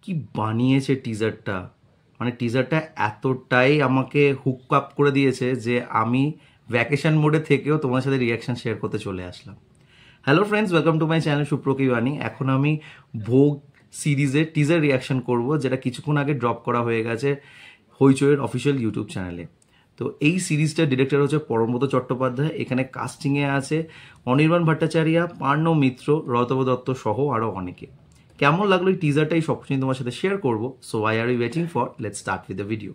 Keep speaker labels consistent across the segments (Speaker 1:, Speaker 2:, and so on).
Speaker 1: কি বানিয়েছে টিজারটা, মানে টিজারটা এতটাই আমাকে হুক আপ করে দিয়েছে যে আমি ভ্যাকেশন মোডে থেকেও তোমার সাথে রিয়াকশন শেয়ার করতে চলে আসলাম। Hello friends, welcome to my channel সুপ্রকি বাণী। এখন আমি ভোগ সিরিজের টিজার রিয়াকশন করব, যেটা কিছুক্ষণ আগে ড্রপ করা হয়ে গেছে হইচইয়ের অফিসিয়াল ইউটিউব চ্যানেলে। তো এই সিরিজটার ডিরেক্টর হচ্ছে পরমব্রত চট্টোপাধ্যায়। এখানে কাস্টিংয়ে আছে অনির্বাণ ভট্টাচার্য, পার্ণব মিত্র, রতব দত্ত সহ আরও অনেকে। কেমন লাগলো এই টিজারটা, এই সব কিছু তোমার সাথে শেয়ার করবো। So I are you waiting for, let's start with the video.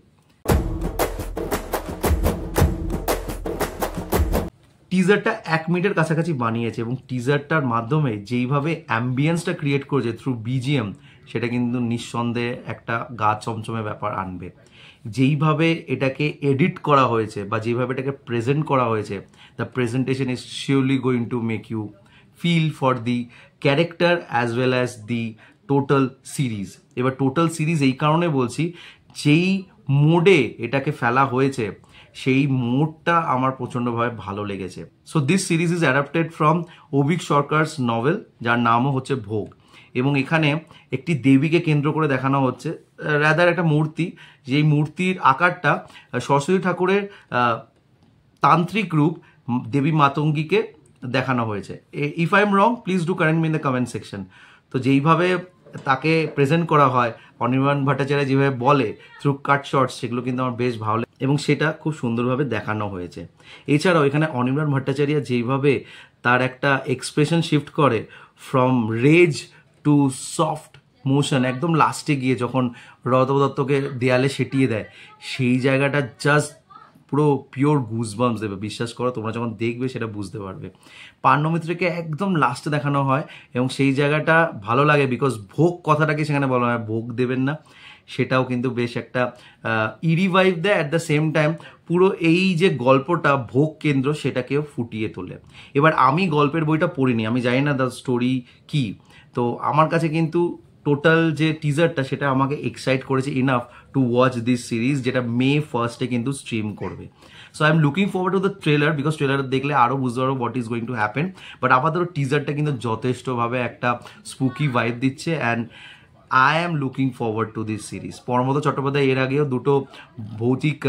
Speaker 1: টিজারটা 1 মিনিটের কাছাকাছি বানিয়েছে এবং টিজারটার মাধ্যমে যেইভাবে অ্যাম্বিয়েন্সটা ক্রিয়েট করেছে থ্রু বিজিএম, সেটা কিন্তু নিঃসন্দেহে একটা গা চমচমে ব্যাপার আনবে। যেইভাবে এটাকে এডিট করা হয়েছে বা যেইভাবে এটাকে প্রেজেন্ট করা হয়েছে, the presentation is surely going to make you feel for the character as well as the total series. এবার টোটাল সিরিজ এই কারণে বলছি, যেই মোডে এটাকে ফেলা হয়েছে সেই মোডটা আমার প্রচণ্ডভাবে ভালো লেগেছে। So this series is adapted from Abhik Sarkar's novel, যার নামও হচ্ছে ভোগ। এবং এখানে একটি দেবীকে কেন্দ্র করে দেখানো হচ্ছে, রাদার একটা মূর্তি, যেই মূর্তির আকারটা সরস্বতী ঠাকুরের তান্ত্রিক রূপ দেবী মাতঙ্গীকে দেখানো হয়েছে। If I am wrong, please do correct me in the comment section. তো যেইভাবে তাকে প্রেজেন্ট করা হয়, অনির্বাণ ভট্টাচার্য যেভাবে বলে থ্রু কাট শর্টস, সেগুলো কিন্তু আমার বেশ ভালো লাগে এবং সেটা খুব সুন্দরভাবে দেখানো হয়েছে। এছাড়াও এখানে অনির্বাণ ভট্টাচার্য যেইভাবে তার একটা এক্সপ্রেশন শিফট করে from rage to soft motion, একদম লাস্টে গিয়ে যখন রতব দত্তকে দেয়ালে সেটিয়ে দেয়, সেই জায়গাটা জাস্ট পুরো পিওর গুজবাম্পস দেবে। বিশ্বাস করো, তোমরা যখন দেখবে সেটা বুঝতে পারবে। পার্ণব মিত্রকে একদম লাস্টে দেখানো হয় এবং সেই জায়গাটা ভালো লাগে বিকজ ভোগ কথাটাকে সেখানে বলা হয়, ভোগ দেবেন না, সেটাও কিন্তু বেশ একটা ইরি ভাইব দেয়। অ্যাট দ্য সেম টাইম পুরো এই যে গল্পটা ভোগ কেন্দ্র, সেটাকেও ফুটিয়ে তোলে। এবার আমি গল্পের বইটা পড়িনি, আমি জানি না দ্য স্টোরি কি। তো আমার কাছে কিন্তু টোটাল যে টিজারটা, সেটা আমাকে এক্সাইট করেছে enough to watch this series, যেটা May 1 কিন্তু স্ট্রিম করবে। So I am looking forward to the trailer, because trailer দেখলে আরও বুঝতে পারবো what is going to happen. But আপাতত টিজারটা কিন্তু যথেষ্টভাবে একটা স্পুকি ভাইব দিচ্ছে and I am looking forward to this series. Parambrata Chattopadhyay এর আগেও দুটো ভৌতিক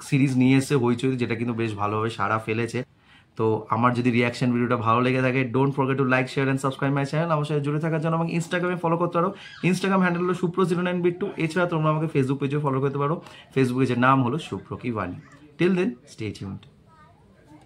Speaker 1: সিরিজ নিয়ে এসে হইচই, যেটা কিন্তু বেশ ভালোভাবে সাড়া ফেলেছে। তো আমার যদি রিয়াকশন ভিডিওটা ভালো লেগে থাকে, don't forget to like, share and subscribe my channel. আমার সাথে জুড়ে থাকার জন্য আমাকে ইনস্টাগ্রামে ফলো করতে পারো, ইনস্টাগ্রাম হ্যান্ডেল হলো সুপ্র09bit2। এছাড়া তোমরা আমাকে ফেসবুক পেজেও ফলো করতে পারো, ফেসবুকে যে নাম হলো সুপ্রকি বাণী। Till then, stay tuned.